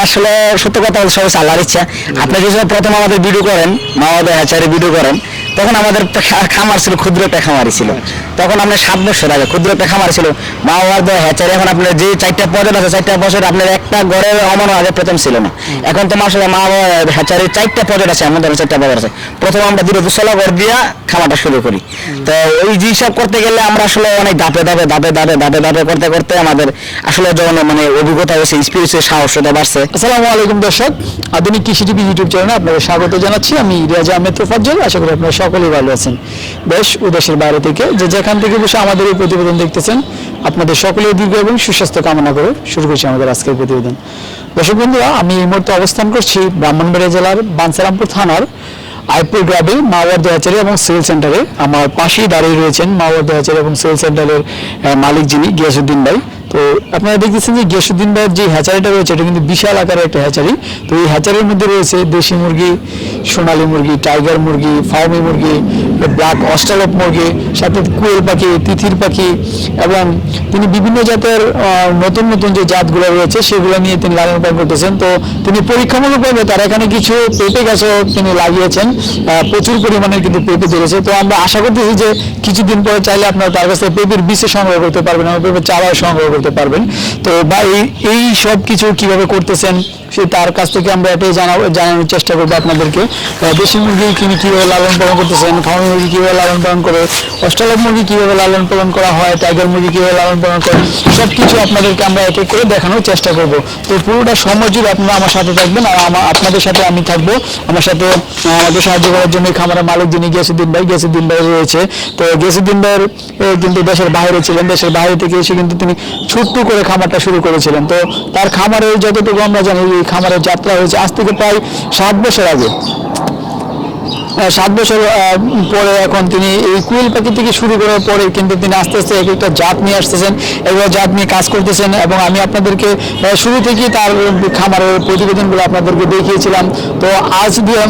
আসলে সত্য কথা বলতে সবাই আল্লাহর ইচ্ছা। আপনি যখন প্রথম আমাদের ভিডিও করেন, মা বাবা হ্যাচারি ভিডিও করেন, তখন আমাদের খামার ছিল, ক্ষুদ্র একটা খামারই ছিল। তখন আপনার 7 বছর আগে ক্ষুদ্র একটা খামার ছিল মা বাবার হ্যাচারি। এখন আপনার যে 4টা পর্যট আছে, 4টা বছর আপনার একটা ঘরের অমানো আগে প্রথম ছিল না। এখন তো মাসে মা বাবা হ্যাচারি 4টা পর্যট আছে, আমাদের 4টা পর্যট আছে। প্রথম আমরা দুশলা ঘর দিয়া খামারটা শুরু করি। তো ওই হিসাব করতে গেলে আমরা আসলে অনেক ধাপে ধাপে ধাপে ধাপে ধাপে ধাপে করতে করতে আমাদের আসলে যখন মানে অভিজ্ঞতা হয়েছে, স্পিরিচুয়াল সাহসটা বাড়ছে। আসসালামু আলাইকুম দর্শক, আধুনিক কৃষি টিভি ইউটিউব চ্যানেলে আপনাদের স্বাগত জানাচ্ছি। আমি রিয়াজ আহমেদ তোফাজ্জল। আশা করি আপনারা সকলেই ভালো আছেন। দেশ ও দেশের বাইরে থেকে যেখান থেকে বসে আমাদের এই প্রতিবেদন দেখতেছেন, আপনাদের সকলের দীর্ঘ এবং সুস্বাস্থ্য কামনা করে শুরু করছি আমাদের আজকের প্রতিবেদন। দর্শক বন্ধুরা, আমি এই মুহূর্তে অবস্থান করছি ব্রাহ্মণবাড়িয়া জেলার বাঞ্ছারামপুর থানার আইপুর গ্রামে মাওয়ার্দ হ্যাচারি এবং সেল সেন্টারে। আমার পাশেই দাঁড়িয়ে রয়েছেন মাওয়ার্দ হ্যাচারি এবং সেল সেন্টারের মালিক, যিনি গিয়াসউদ্দিন ভাই। তো আপনারা দেখতেছেন যে গিয়াসউদ্দিন ভাইয়ের যে হ্যাচারিটা রয়েছে, এটা কিন্তু বিশাল আকারের একটা হ্যাচারি। তো এই হ্যাচারির মধ্যে রয়েছে দেশি মুরগি, সোনালী মুরগি, টাইগার মুরগি, ফার্মি মুরগি, ব্ল্যাক অস্ট্রালপ মুরগি, সাথে কুয়েল পাখি, তিথির পাখি, এবং তিনি বিভিন্ন জাতের নতুন নতুন যে জাতগুলো রয়েছে সেগুলো নিয়ে তিনি লালন পালন করতেছেন। তো তিনি পরীক্ষামূলকভাবে তার এখানে কিছু পেঁপে গাছও তিনি লাগিয়েছেন। প্রচুর পরিমাণে কিন্তু পেঁপে ধরেছে। তো আমরা আশা করতেছি যে কিছুদিন পরে চাইলে আপনারা তার কাছ থেকে পেঁপের বীজ সংগ্রহ করতে পারবেন এবং পেঁপের চারাও সংগ্রহ করতে পারবেন। তো ভাই এই সব কিছু কিভাবে করতেছেন সে তার কাছ থেকে আমরা এটাই জানানোর চেষ্টা করবো আপনাদেরকে। দেশি মুরগি তিনি কীভাবে লালন পালন করতেছেন, ফার্মি মুরগি কীভাবে লালন পালন করে, অস্ট্রেলিয়ান মুরগি কীভাবে লালন পালন করা হয়, টাইগার মুরগি কীভাবে লালন পালন করে, সব কিছু আপনাদেরকে আমরা এক এক করে দেখানোর চেষ্টা করব। তো পুরোটা সময় জুড়ে আপনারা আমার সাথে থাকবেন, আর আপনাদের সাথে আমি থাকবো। আমার সাথে আমাদের সাহায্য করার জন্য খামারের মালিক যিনি গিয়াসউদ্দিন ভাই রয়েছে। তো গিয়াসউদ্দিন ভাইয়ের কিন্তু দেশের বাইরে ছিলেন, দেশের বাইরে থেকে এসে কিন্তু তিনি ছোট্ট করে খামারটা শুরু করেছিলেন। তো তার খামারের যতটুকু আমরা জানি, এই খামারের যাত্রা হয়েছে আজ থেকে প্রায় 7 বছর আগে। 7 বছর পরে এখন তিনি এই কুয়েল পাখি থেকে শুরু করার পরে কিন্তু তিনি আস্তে আস্তে এক একটা জাত নিয়ে আসতেছেন, এগুলো জাত নিয়ে কাজ করতেছেন। এবং আমি আপনাদেরকে শুরু থেকেই তার খামারের প্রতিবেদনগুলো আপনাদেরকে দেখিয়েছিলাম। তো আজ দিয়ে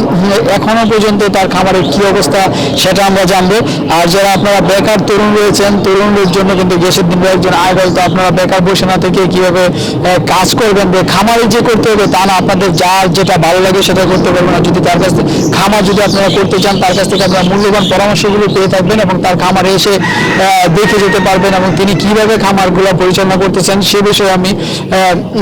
এখনো পর্যন্ত তার খামারের কী অবস্থা সেটা আমরা জানবো। আর যারা আপনারা বেকার তরুণ রয়েছেন, তরুণদের জন্য কিন্তু গিয়াসউদ্দিন ভাই একজন আইডল। তো আপনারা বেকার বসে না থেকে কীভাবে কাজ করবেন, খামারে যে করতে হবে তা না, আপনাদের যার যেটা ভালো লাগে সেটা করতে পারবেন। না যদি তার কাছ থেকে খামার যদি আপনারা করতে চান, তার কাছ থেকে আপনারা মূল্যবান পরামর্শগুলো পেয়ে থাকবেন এবং তার খামারে এসে দেখে যেতে পারবেন এবং তিনি কিভাবে খামারগুলো পরিচালনা করতেছেন সে বিষয়ে আমি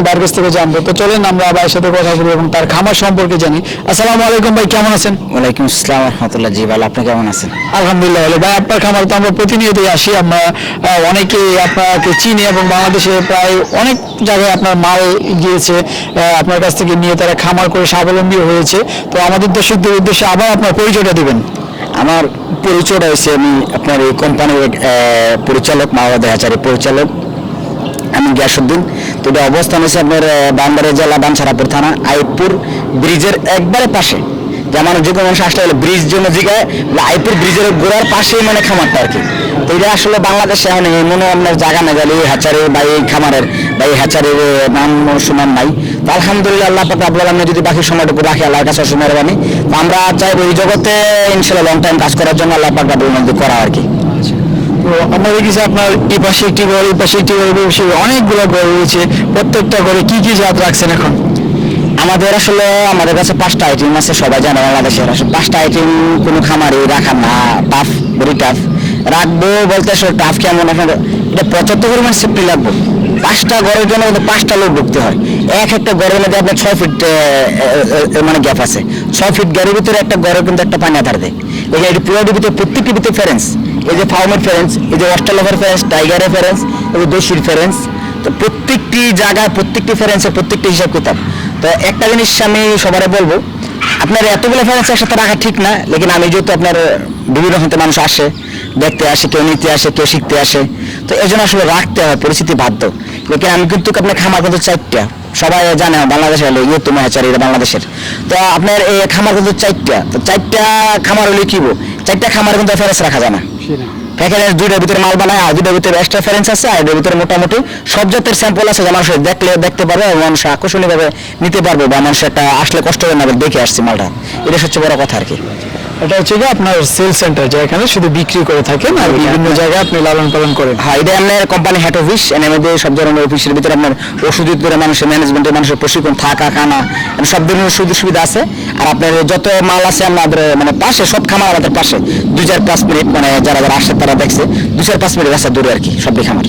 তার কাছ থেকে জানবো। তো চলেন আমরা ভাইয়ের সাথে কথা বলি এবং তার খামার সম্পর্কে জানি। আসসালামু আলাইকুম ভাই, কেমন আছেন? ওয়ালাইকুম আসসালাম রহমতুল্লাহ। জি ভালো, আপনি কেমন আছেন? আলহামদুলিল্লাহ ভালো। ভাই আপনার খামার তো আমরা প্রতিনিয়তই আসি, আমরা অনেকেই আপনাকে চিনি এবং বাংলাদেশে প্রায় অনেক জায়গায় আপনার মাল গিয়েছে, আপনার কাছ থেকে নিয়ে তারা খামার করে স্বাবলম্বী হয়েছে। তো আমাদের দর্শকদের উদ্দেশ্যে আবার আপনার পরিচয়টা দিবেন। আমার পরিচয়টা হয়েছে, আমি আপনার এই কোম্পানির পরিচালক, মাওয়ার্দ হ্যাচারির পরিচালক, আমি গিয়াসউদ্দিন। তো এটা অবস্থান হয়েছে আপনার ব্রাহ্মণবাড়িয়া জেলা বাঞ্ছারামপুর থানা আইপুর ব্রিজের একবারে পাশে। যেমন যে কোনো মানুষ আসলে ব্রিজ জন্য জিগায়, আইপুর ব্রিজের গোড়ার পাশেই মানে খামারটা আর কি। তো এটা আসলে বাংলাদেশে এখন মনে আপনার জায়গা না গেলে হ্যাচারি বা এই খামারের বা এই হ্যাচারির নাম সুনাম নাই। তো আলহামদুলিল্লাহ আল্লাহ পাক রব্বুল আলামিন যদি বাকি সময়টুকু রাখি আল্লাহর কাছে মেহরবানি, তো আমরা চাইবো এই জগতে ইনশাআল্লাহ লং টাইম কাজ করার জন্য আল্লাহ পাক রব্বুল আলামিন করা আর কি। তো আমরা দেখেছি আপনার এই পাশে একটি ঘর, এই পাশে একটি ঘর, অনেকগুলো ঘর রয়েছে। প্রত্যেকটা ঘরে কি কি জাত রাখছেন এখন? আমাদের আসলে আমাদের কাছে 5টা আইটেম আছে, সবাই জানে বাংলাদেশের। আসলে 5টা আইটেম কোনো খামারে রাখা না, টাফ, ভেরি টাফ। রাখবো বলতে আসলে টাফ কেমন, এখন এটা 75 পরিমাণ সেফটি লাগবে। 5টা ঘরের জন্য 5টা লোক ঢুকতে হয়। একটা ঘরের মধ্যে আপনার 6 ফিট মানে গ্যাপ আছে। 6 ফিট গ্যারের ভিতরে একটা ঘরের কিন্তু একটা পানি আধার দেয়। এই যে পুরোটির ভিতরে প্রত্যেকটির ভিতরে ফেরেন্স, এই যে ফার্মের ফেরেন্স, এই যে অস্ট্রেলিয়ার ফেরেন্স, টাইগারের ফেরেন্স, এই যে দেশির ফেরেন্স। তো প্রত্যেকটি জায়গায় প্রত্যেকটি ফেরেন্সের প্রত্যেকটি হিসাব কিতাব। তো একটা জিনিস আমি সবারে বলবো, আপনার এতগুলো ফেরেন্স একসাথে রাখা ঠিক না। লেকিন আমি যেহেতু আপনার বিভিন্ন হতে মানুষ আসে, দেখতে আসে, কেউ নিতে আসে, কেউ শিখতে আসে, তো এই জন্য আসলে রাখতে হয়, পরিস্থিতি বাধ্য। লেকিন আমি কিন্তু আপনার খামার কিন্তু 4টা, সবাই জানে বাংলাদেশে হলে তুমি হ্যাচারি বাংলাদেশের। তো আপনার এই খামার কিন্তু 4টা। তো 4টা খামার হলে কি 4টা খামার কিন্তু ফেরেন্স রাখা যায় না। ফ্যাকারেন্স 2টার ভিতরে মাল বানায়, আর 2টার ভিতরে এক্সট্রা ফেরেন্স আছে, আর এটার ভিতরে মোটামুটি সব জাতের স্যাম্পল আছে, যে মানুষ দেখতে পারবে এবং মানুষ আকর্ষণীয়ভাবে নিতে পারবে, বা মানুষ একটা আসলে কষ্ট করে না দেখে আসছে মালটা। এটা সবচেয়ে বড় কথা আর কি। এটা হচ্ছে কি আপনার সেল সেন্টার, যেখানে শুধু বিক্রি করে থাকেন আর বিভিন্ন জায়গায় আপনি লালন পালন করেন। হ্যাঁ, এটা আপনার কোম্পানি হেড অফিস, এর মধ্যে সব ধরনের অফিসের ভিতরে আপনার ওষুধ করে মানুষের ম্যানেজমেন্টের মানুষের প্রশিক্ষণ, থাকা খানা সব ধরনের সুযোগ সুবিধা আছে। আর আপনার যত মাল আছে আমাদের মানে পাশে, সব খামার আমাদের পাশে 2-4-5 মিনিট, মানে যারা যারা আসে তারা দেখছে 2-4-5 মিনিট রাস্তা দূরে আর কি সবই খামার।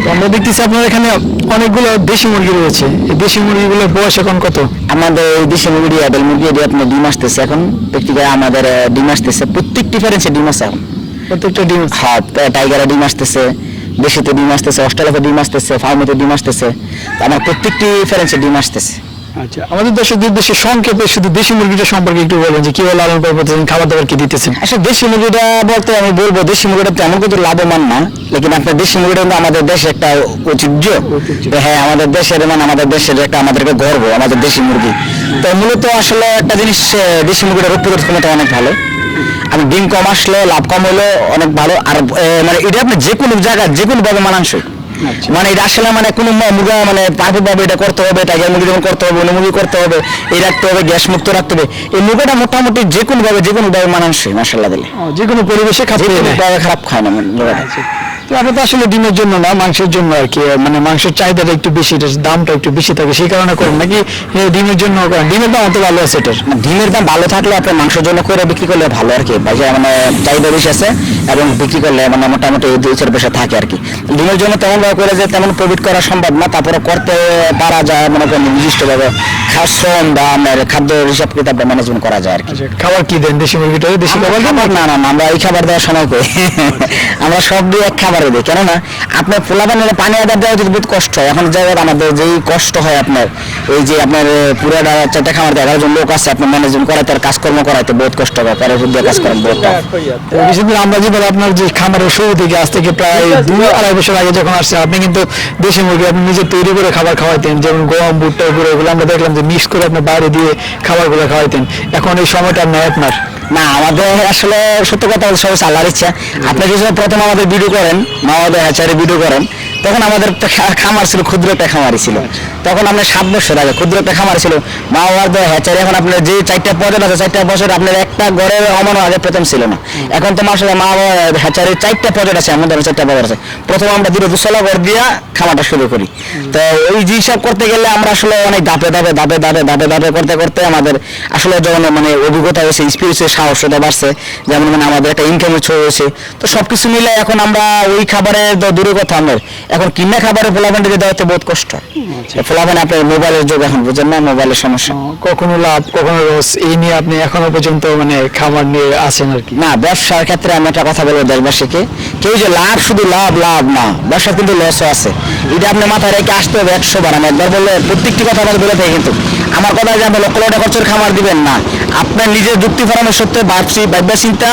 তো আমরা দেখতেছি আপনার এখানে অনেকগুলো দেশি মুরগি রয়েছে। এই দেশি মুরগিগুলোর বয়স এখন কত? আমাদের এই দেশি মুরগি অ্যাডাল মুরগি এটি আপনার ডিম আসতেছে এখন, প্র্যাকটিক্যালি আমাদের ডিম আসতেছে প্রত্যেক ডিফারেন্সে ডিম আছে এখন। প্রত্যেকটা ডিম? হ্যাঁ, টাইগারে ডিম আসতেছে, দেশিতে ডিম আসতেছে, অস্ট্রেলিয়াতে ডিম আসতেছে, ফার্মেতে ডিম আসতেছে, তো আমার প্রত্যেকটি ডিফারেন্সে ডিম আসতেছে। আচ্ছা, আমাদের দর্শকদের উদ্দেশ্যে সংক্ষেপে শুধু দেশি মুরগিটা সম্পর্কে একটু বলবেন যে কিভাবে লালন পালন করতেছেন, খাবার দাবার কি দিতেছেন? আসলে দেশি মুরগিটা বলতে আমি বলবো দেশি মুরগিটা তেমন কিন্তু লাভবান না, লেকিন আপনার দেশি মুরগিটা কিন্তু আমাদের দেশে একটা ঐতিহ্য। তো হ্যাঁ, আমাদের দেশের মানে আমাদের দেশের একটা আমাদেরকে গর্ব আমাদের দেশি মুরগি। তো মূলত আসলে একটা জিনিস, দেশি মুরগিটা রোগ প্রতিরোধ ক্ষমতা অনেক ভালো। আমি ডিম কম আসলে লাভ কম হলো অনেক ভালো। আর মানে এটা আপনি যে কোনো জায়গায় যে কোনো ভাবে মানানসই, মানে এটা আসলে মানে কোনো মুরগা মানে পারফেক্ট ভাবে এটা করতে হবে, টাইগার মুরগি যেমন করতে হবে, অন্য মুরগি করতে হবে, এই রাখতে হবে, গ্যাস মুক্ত রাখতে হবে। এই মুরগাটা মোটামুটি যে কোনো ভাবে মানানসই মাশাআল্লাহ দিলে, যে কোনো পরিবেশে যে খাচ্ছে কোনো ভাবে খারাপ খায় না মুরগাটা। তো আমরা তো আসলে ডিমের জন্য না, মাংসের জন্য আর কি, মানে মাংসের চাহিদাটা একটু বেশি, এটার দামটা একটু বেশি থাকে, সেই কারণে করেন নাকি ডিমের জন্য করেন? ডিমের দাম অত ভালো আছে এটার? ডিমের দাম ভালো থাকলে আপনার মাংসের জন্য করে বিক্রি করলে ভালো আর কি, বাজারে মানে চাহিদা বেশি আছে এবং বিক্রি করলে মানে মোটামুটি 2-4 পয়সা থাকে আর কি। ডিমের জন্য তেমন ভাবে করে যে তেমন প্রফিট করা সম্ভব না, তারপরে করতে পারা যায় মনে করেন নির্দিষ্টভাবে শ্রম বা আপনার খাদ্য হিসাব কিতাব ম্যানেজমেন্ট করা যায় আর কি। আচ্ছা, খাবার কি দেন দেশি মুরগিটা? দেশি খাবার দেন? খাবার না না না, আমরা এই খাবার দেওয়ার সময় করি আমরা সব দিয়ে এক খাবারে দিই, কেননা আপনার পোলাপানের পানি আদার দেওয়া যদি বহুত কষ্ট হয়। এখন জায়গায় আমাদের যেই কষ্ট হয় আপনার এই যে আপনার পুরো 4টা খামার দেওয়ার একজন লোক আছে আপনার ম্যানেজমেন্ট করাতে আর কাজকর্ম করাইতে বহুত কষ্ট হয়, পরে দিয়ে কাজ করেন বহুত tough। তো কিছুদিন আমরা যে আপনার যে খামারের শুরু থেকে আজ থেকে প্রায় 2-2.5 বছর আগে যখন আসছে, আপনি কিন্তু দেশি মুরগি আপনি নিজে তৈরি করে খাবার খাওয়াইতেন, যেমন গম, ভুট্টা, গুঁড়ো, এগুলো আমরা দেখলাম যে মিক্স করে আপনি বাইরে দিয়ে খাবারগুলো খাওয়াইতেন। এখন এই সময়টা নাই আপনার? না, আমাদের আসলে সত্য কথা বলতে সবাই আল্লাহর ইচ্ছা। আপনি যখন প্রথম আমাদের ভিডিও করেন, মামাদের হ্যাচারি ভিডিও করেন, তখন আমাদের একটা খামার ছিল, ক্ষুদ্র একটা খামারই ছিল। তখন আপনার 7 বছর আগে ক্ষুদ্র একটা খামার ছিল মামাদের হ্যাচারি। এখন আপনার যে 4টা পর্যট আছে, 4টা বছর আপনার একটা ঘরের অমানো আগে প্রথম ছিল না। এখন তো মাসে মা হ্যাচারির 4টা পর্যট আছে, আমাদের 4টা পর্যট আছে। প্রথম আমরা দুটো দুশলা ঘর দিয়া খামারটা শুরু করি। তো ওই যে হিসাব করতে গেলে আমরা আসলে অনেক ধাপে ধাপে ধাপে ধাপে ধাপে ধাপে করতে করতে আমাদের আসলে যখন মানে অভিজ্ঞতা হয়েছে, স্পিরিচুয়াল সাহসটা বাড়ছে, যেমন মানে আমাদের একটা ইনকামের ছোট হয়েছে। তো সবকিছু মিলে এখন আমরা ওই খাবারের দূরে কথা আমাদের এখন কিনা খাবারের ফলাফলটা দেওয়াতে বহুত কষ্ট। ফলাফল আপনার মোবাইলের যুগ, এখন বুঝেন না, মোবাইলের সমস্যা। কখনো লাভ কখনো লস, এই নিয়ে আপনি এখনো পর্যন্ত মানে খাবার নিয়ে আছেন আর কি? না, ব্যবসার ক্ষেত্রে আমি একটা কথা বলবো দেশবাসীকে, কেউ যে লাভ শুধু লাভ লাভ না, ব্যবসা কিন্তু লসও আছে। এটা আপনি মাথায় রেখে আসতে হবে 100 বার। আমি একবার বললে প্রত্যেকটি কথা আমাদের বলে থাকি, কিন্তু আমার কথা যে আপনি লক্ষ লক্ষ টাকা খরচের খামার দিবেন না। আপনার নিজের যুক্তি ফরামের সত্ত্বে ভাবনা চিন্তা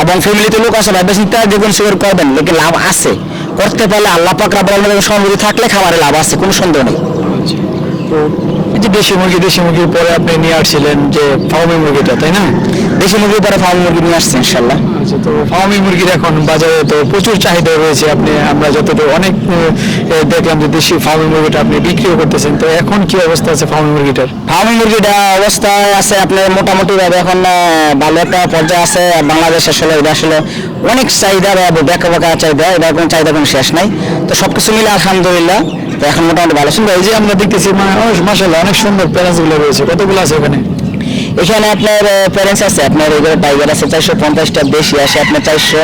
এবং ফ্যামিলিতে লোক আছে, ভাবনা চিন্তা যে কোনো শিকার করবেন, লেকিন লাভ আছে। করতে পারলে আল্লাহ পাক রাব্বুল আলামিনের সহমতি থাকলে খামারে লাভ আছে, কোনো সন্দেহ নেই। তো এই যে দেশি মুরগির পরে আপনি নিয়ে আসছিলেন যে ফার্মি মুরগিটা, তাই না? দেশি মুরগির পরে ফার্ম মুরগি নিয়ে আসছে ইনশাল্লাহ। আচ্ছা, তো ফার্মি মুরগির এখন বাজারে তো প্রচুর চাহিদা রয়েছে। আমরা যতটুকু অনেক দেখলাম যে দেশি ফার্মি মুরগিটা আপনি বিক্রিও করতেছেন, তো এখন কি অবস্থা আছে ফার্মি মুরগিটার? ফার্ম মুরগিটা অবস্থায় আছে আপনার মোটামুটি ভাবে এখন ভালো একটা পর্যায়ে আছে। বাংলাদেশ আসলে এটা আসলে অনেক চাহিদা ব্যাকা ব্যাকা চাহিদা, এটা কোনো চাহিদা কোনো শেষ নাই। তো সবকিছু মিলে আলহামদুলিল্লাহ তো এখন মোটামুটি ভালো। এই যে আমরা দেখতেছি মানে মাশাআল্লাহ অনেক সুন্দর প্যারেন্টস গুলো রয়েছে, কতগুলো আছে ওখানে? এখানে আপনার প্যারেন্টস আছে আপনার এগুলো টাইগার আছে 450টা, বেশি আসে আপনার 400,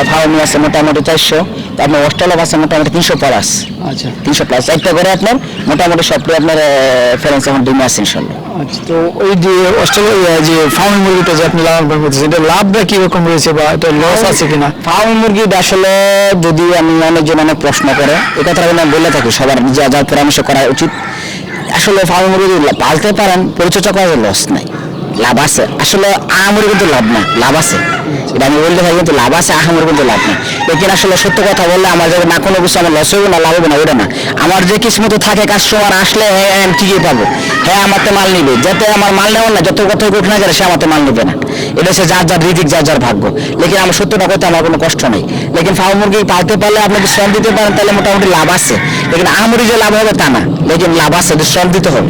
ফার্মি আছে মোটামুটি 400, তো আপনার অস্ট্রেলিয়া আছে মোটামুটি 300 প্লাস। আচ্ছা, 300 প্লাস একটা করে আপনার মোটামুটি সবটাই আপনার প্যারেন্টস এখন ডিমে আছে ইনশাল্লাহ। আচ্ছা, তো ওই যে অস্ট্রেলিয়া যে ফার্মি মুরগিটা যে আপনি লালন পালন করতেছেন, এটা লাভটা কিরকম রয়েছে বা এটা লস আছে কিনা? ফার্ম মুরগিটা আসলে যদি আমি অনেকজন অনেক প্রশ্ন করে, এই কথাটা আমি বলে থাকি সবার যা যার পরামর্শ করা উচিত। আসলে ফার্ম মুরগি পালতে পারেন, পরিচর্যা করা লস নাই, লাভ আছে। আসলে আহামরি কিন্তু লাভ না, লাভ আছে, এটা আমি বলতে থাকি, কিন্তু লাভ আছে, আহামরি কিন্তু লাভ নেই। লেকিন আসলে সত্য কথা বললে আমার যাবে না কোনো কিছু আমার লস হবে না, লাভ হবে না, ওটা না। আমার যে কিসমত থাকে কাস্টমার আসলে হ্যাঁ আমি ঠিকই পাবো, হ্যাঁ আমার তো মাল নিবে, যাতে আমার মাল নেওয়ার না, যত কথা উঠে না যায় সে আমার তো মাল নিবে না। এটা হচ্ছে যার যার রিজিক, যার যার ভাগ্য। লেকিন আমার সত্যটা করতে আমার কোনো কষ্ট নেই। লেকিন ফার্ম মুরগি পালতে পারলে আপনি যদি শ্রম দিতে পারেন তাহলে মোটামুটি লাভ আছে। লেকিন আহামরি যে লাভ হবে তা না, লেকিন লাভ আছে, শ্রম দিতে হবে।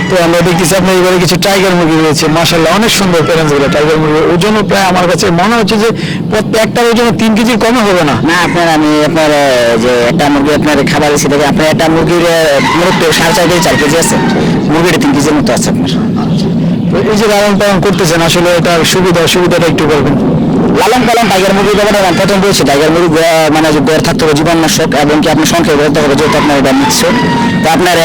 তো আমরা দেখতেছি আপনার এবারে কিছু টাইগার মুরগি রয়েছে, মাশাআল্লাহ অনেক সুন্দর প্যারেন্টস গুলো টাইগার মুরগি। ওজনও প্রায় আমার কাছে মনে হচ্ছে যে প্রত্যেকটার ওজন 3 কেজির কমে হবে না। না আপনার আমি আপনার যে একটা মুরগি আপনার খাবার দিচ্ছি দেখে আপনার একটা মুরগির মোট 4.5 থেকে 4 কেজি আছে, মুরগিটা 3 কেজির মতো আছে আপনার। তো এই যে লালন পালন করতেছেন আসলে এটার সুবিধাটা একটু বলবেন। লালন পালন টাইগার মুরগির ব্যাপারে আমি প্রথম বলছি, টাইগার মুরগি মানে যে গড় থাকতে হবে জীবাণুনাশক এবং কি আপনার সংখ্যা বলতে হবে যেহেতু আপনার এটা মিক্সড, তো আপনার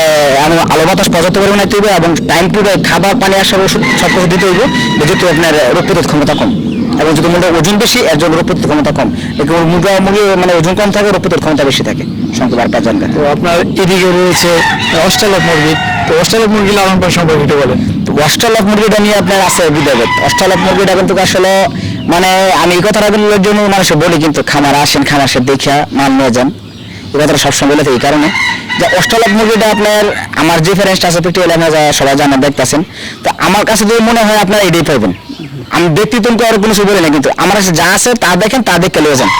আলো বাতাস পর্যাপ্ত পরিমাণে দিতে হবে এবং টাইম টু খাবার পানি আসার ওষুধ সব কিছু দিতে হইব, যেহেতু আপনার রোগ প্রতিরোধ ক্ষমতা কম এবং যদি মুরগির ওজন বেশি এর জন্য রোগ প্রতিরোধ ক্ষমতা কম, কিন্তু মুরগি মানে ওজন কম থাকে রোগ প্রতিরোধ ক্ষমতা বেশি থাকে সংখ্যা 5 তো আপনার এদিকে রয়েছে অস্ট্রেলিয়ান মুরগি, তো অস্ট্রেলিয়ান মুরগি লালন পালন সম্পর্কে একটু বলেন। তো অস্ট্রেলিয়ান মুরগিটা নিয়ে আপনার আছে বিদ্যাগত। অস্ট্রেলিয়ান মুরগিটা কিন্তু আসলে মানে আমি এই কথাটা বলার জন্য মানুষে বলি, কিন্তু খামার আসেন খামার সে দেখা মান নিয়ে যান, এই কথাটা সবসময় বলে থাকি। এই কারণে যে অস্ট্রেলিয়ান মুরগিটা আপনার আমার যে ফ্রেন্ডসটা আছে প্র্যাকটিক্যালি আপনারা সবাই জানেন দেখতেছেন, তো আমার কাছে যদি মনে হয় আপনারা এটাই পাইবেন। আমি ব্যক্তিগত আর কোনো কিছু বলি না, কিন্তু আমার কাছে যা আছে তা দেখেন, তা দেখে লিয়ে যান।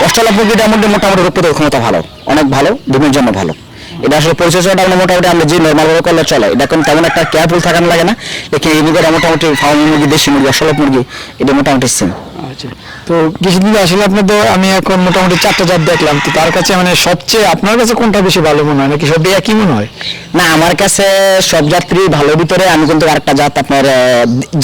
অস্ট্রেলিয়ান মুরগিটার মধ্যে মোটামুটি রোগ প্রতিরোধ ক্ষমতা ভালো, অনেক ভালো, ডিমের জন্য ভালো। এটা আসলে পরিচর্যাটা আমরা মোটামুটি আমরা যে নর্মাল ভাবে করলে চলে, এটা কোনো তেমন একটা কেয়ারফুল থাকানো লাগে না। লেকিন এই মুরগিটা মোটামুটি ফার্ম মুরগি, দেশি মুরগি, অস্ট্রেলিয়ান মুরগি এটা মোটামুটি সেম। আচ্ছা, তো কিছুদিন আসলে আপনাদের আমি এখন মোটামুটি 4টা জাত দেখলাম, তো তার কাছে মানে সবচেয়ে আপনার কাছে কোনটা বেশি ভালো মনে হয়, নাকি সব একই মনে হয়? না আমার কাছে সব যাত্রী ভালো ভিতরে আমি কিন্তু আরেকটা জাত আপনার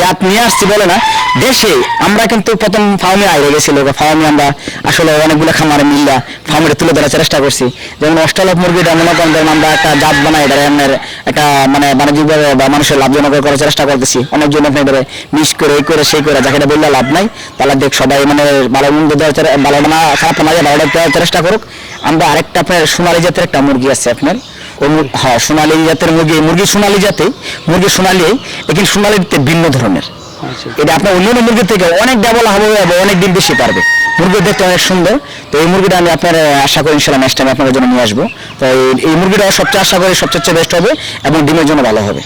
জাত নিয়ে আসছি বলে না, দেশে আমরা কিন্তু প্রথম ফার্মে আইরে গেছিল, ফার্মে আমরা আসলে অনেকগুলো খামারে মিললা ফার্মে তুলে ধরার চেষ্টা করছি। যেমন অস্ট্রেলিয়ান মুরগিটা মনে করেন যেমন আমরা একটা জাত বানাই, এটা আপনার একটা মানে বাণিজ্যিকভাবে বা মানুষের লাভজনক করার চেষ্টা করতেছি। অনেকজন আপনি এবারে মিস করে এই করে সেই করে যাকে এটা বললে লাভ নাই, তাহলে দেখ সবাই মানে ভালো মন্দ দেওয়ার ভালো না খারাপ না ভালোটা দেওয়ার চেষ্টা করুক। আমরা আরেকটা আপনার সোনালী জাতের একটা মুরগি আছে আপনার, হ্যাঁ সোনালী জাতের মুরগি সোনালী জাতে মুরগি সোনালী, লেকিন সোনালীতে ভিন্ন ধরনের। এটা আপনার অন্যান্য মুরগির থেকে অনেক ডবল হবে এবং অনেক দিন বেশি পারবে। মুরগি দেখতে অনেক সুন্দর। তো এই মুরগিটা আমি আপনার আশা করি ইনশাল্লাহ নেক্সট টাইম আপনাদের জন্য নিয়ে আসবো। তো এই মুরগিটা সবচেয়ে আশা করি সবচেয়ে বেস্ট হবে এবং ডিমের জন্য ভালো হবে।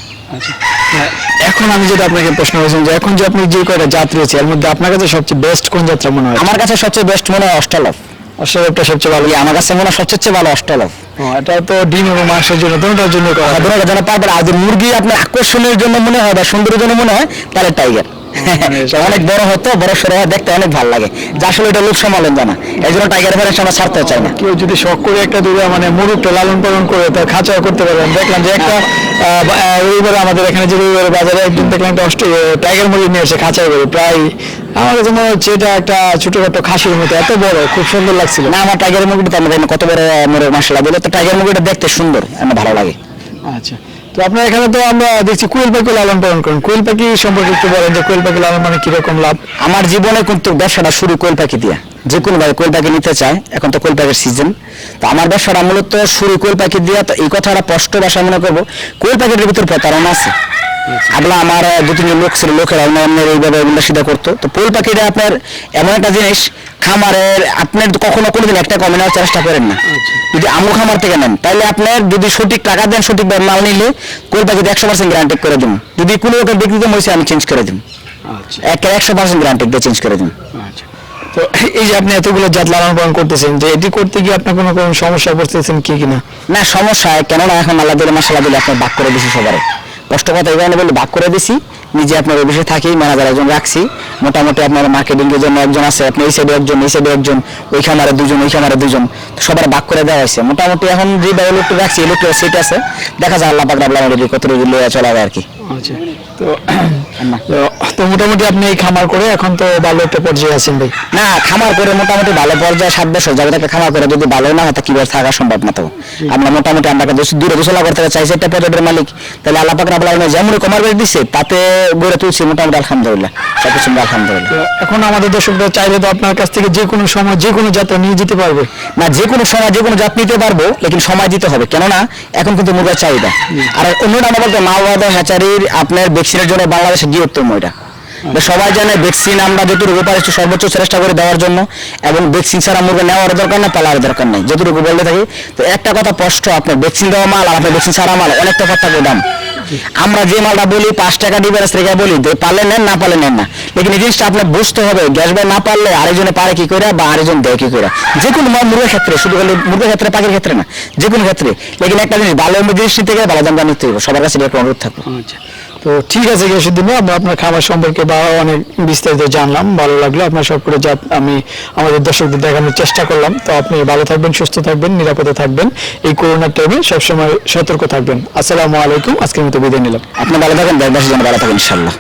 এখন আমি যেটা আপনাকে প্রশ্ন করেছিলাম যে এখন যে আপনি যে কয়টা জাত রয়েছে এর মধ্যে আপনার কাছে সবচেয়ে বেস্ট কোন জাতটা মনে হয়? আমার কাছে সবচেয়ে বেস্ট মনে হয় অস্ট্রেলিয়া। অস্ট্রেলিয়াটা সবচেয়ে ভালো। আমার কাছে মনে হয় সবচেয়ে ভালো অস্ট্রেলিয়া। এটা তো ডিম এবং মাংসের জন্য দুটোর জন্য করা হয়। দুটোর জন্য পারবে। আর যদি মুরগি আপনার আকর্ষণের জন্য মনে হয় বা সুন্দরের জন্য মনে হয় তাহলে টাইগার। অনেক বড় হতো, বড় সড়ো হয়, দেখতে অনেক ভালো লাগে, যা আসলে এটা লোক সমালন জানা, এই জন্য টাইগার ফ্যারেন্স আমরা ছাড়তে চাই না। কেউ যদি শখ করে একটা দুটো মানে মুরগটা লালন পালন করে তার খাঁচাও করতে পারবেন। দেখলাম যে একটা রবিবারে আমাদের এখানে যে রবিবারে বাজারে একদিন দেখলাম একটা টাইগার মুরগি নিয়ে এসে খাঁচায় করে, প্রায় আমার কাছে মনে হচ্ছে এটা একটা ছোটখাটো খাসির মতো, এত বড়, খুব সুন্দর লাগছিল। না আমার টাইগার মুরগিটা তো আমরা কত বড় মোরগ মাসাল্লাহ বলে, তো টাইগার মুরগিটা দেখতে সুন্দর, আমার ভালো লাগে। আচ্ছা, তো আপনার এখানে তো আমরা দেখছি কোয়েল পাখি লালন পালন করেন, কোয়েল পাখি সম্পর্কে একটু বলেন যে কোয়েল পাখি লালন মানে কিরকম লাভ? আমার জীবনে কিন্তু ব্যবসাটা শুরু কোয়েল পাখি দিয়া, যে কোনো ভাই কোয়েল পাখি নিতে চায়, এখন তো কোয়েল পাখির সিজন, তো আমার ব্যবসাটা মূলত শুরু কোয়েল পাখি দিয়া। তো এই কথাটা স্পষ্ট ভাষা মনে করবো, কোয়েল পাখির ভিতর প্রতারণা আছে। আপনার আমার 2-3 লোক ছিল, লোকেরা এইভাবে উল্লাসিত করতো। তো কোয়েল পাখিটা আপনার এমন একটা জিনিস, খামারের আপনার কখনো কোনোদিন একটা কমে নেওয়ার চেষ্টা করেন না। যদি আমু খামার থেকে নেন তাহলে আপনার যদি সঠিক টাকা দেন, সঠিক মাল নিলে কোয়েল পাখিতে 100% গ্যারান্টি করে দিন। যদি কোনো লোকের বিক্রিতে হয়েছে আমি চেঞ্জ করে দিন, 100% গ্যারান্টি দিয়ে চেঞ্জ করে দিন। তো এই যে আপনি এতগুলো জাত লালন পালন করতেছেন, যে এটি করতে গিয়ে আপনার কোনো কোনো সমস্যা পড়তেছেন কি কিনা? না সমস্যা, কেননা এখন আল্লাহ দিলে মাসাল্লাহ দিলে আপনার বাক করে দিছি সবারে, কষ্ট কথা এই কারণে বলে বাক করে দিছি। নিজে আপনার অফিসে থাকি, ম্যানেজার একজন রাখছি, মোটামুটি আপনার মার্কেটিং এর জন্য একজন আছে, আপনি এই সাইডে একজন, এই সাইডে একজন, ওই খামারে 2জন, ওই খামারে 2জন, সবার ভাগ করে দেওয়া হয়েছে। মোটামুটি এখন যে লোকটা রাখছি এই লোকটা সেট আছে, দেখা যায় আল্লাহ পাক রাব্বুল আলামিন কত লইয়া চলা যায় আর কি। আচ্ছা, তো মোটামুটি আপনি এই খামার করে এখন তো ভালো একটা পর্যায়ে আছেন ভাই? না খামার করে মোটামুটি ভালো পর্যায়ে 7 বছর যাবে, একটা খামার করে যদি ভালো না হয় তা কিভাবে থাকা সম্ভব না। তো আমরা মোটামুটি আমরা দূরে গোসলা করতে চাইছি একটা পর্যায়ের মালিক, তাহলে আল্লাহ পাক রাব্বুল আলামিন যেমন কমার করে দিচ্ছে তাতে গড়ে তুলছি মোটামুটি আলহামদুলিল্লাহ, সবকিছু আলহামদুলিল্লাহ। এখন আমাদের দর্শকরা চাইলে তো আপনার কাছ থেকে যে কোনো সময় যে কোনো যাত্রা নিয়ে যেতে পারবে? না যে কোনো সময় যে কোনো জাত নিতে পারবো, লেকিন সময় দিতে হবে, কেননা এখন কিন্তু মুরগার চাহিদা। আর অন্যটা আমরা বলতে মাওয়াদা হ্যাচারির আপনার ভ্যাকসিনের জন্য বাংলাদেশে বৃহত্তম এটা। সবাই জানে ভ্যাকসিন আমরা যতটুকু পারি সর্বোচ্চ চেষ্টা করে দেওয়ার জন্য, এবং ভ্যাকসিন ছাড়া মুরগা নেওয়ার দরকার না, পালার দরকার নেই, যতটুকু বলতে থাকি। তো একটা কথা স্পষ্ট, আপনার ভ্যাকসিন দেওয়া মাল আর আপনার ভ্যাকসিন ছাড়া মাল অনেকটা পার্থক্য দাম। আমরা যে মালটা বলি 5 টাকা ডিফারেন্স রেখে বলি যে পারলে নেন না পারলে নেন না, লেকিন এই জিনিসটা আপনি বুঝতে হবে গ্যাস ভাই না পারলে আরেকজনে পারে কি করে বা আরেকজন দেয় কি করে, যে কোনো মুরগের ক্ষেত্রে, শুধু খালি মুরগের ক্ষেত্রে পাখির ক্ষেত্রে না, যে কোনো ক্ষেত্রে। লেকিন একটা জিনিস ভালো জিনিস নিতে গেলে ভালো দাম নিতে হবে, সবার কাছে একটা অনুরোধ থাকবে। আচ্ছা, তো ঠিক আছে গিয়াসউদ্দিন ভাই, আমরা আপনার খাবার সম্পর্কে বা অনেক বিস্তারিত জানলাম, ভালো লাগলো। আপনার সব করে যা আমি আমাদের দর্শকদের দেখানোর চেষ্টা করলাম। তো আপনি ভালো থাকবেন, সুস্থ থাকবেন, নিরাপদে থাকবেন, এই করোনার টাইমে সবসময় সতর্ক থাকবেন। আসসালামু আলাইকুম, আজকের মতো বিদায় নিলাম। আপনি ভালো থাকেন, দেশবাসী যেন ভালো থাকেন ইনশাল্লাহ।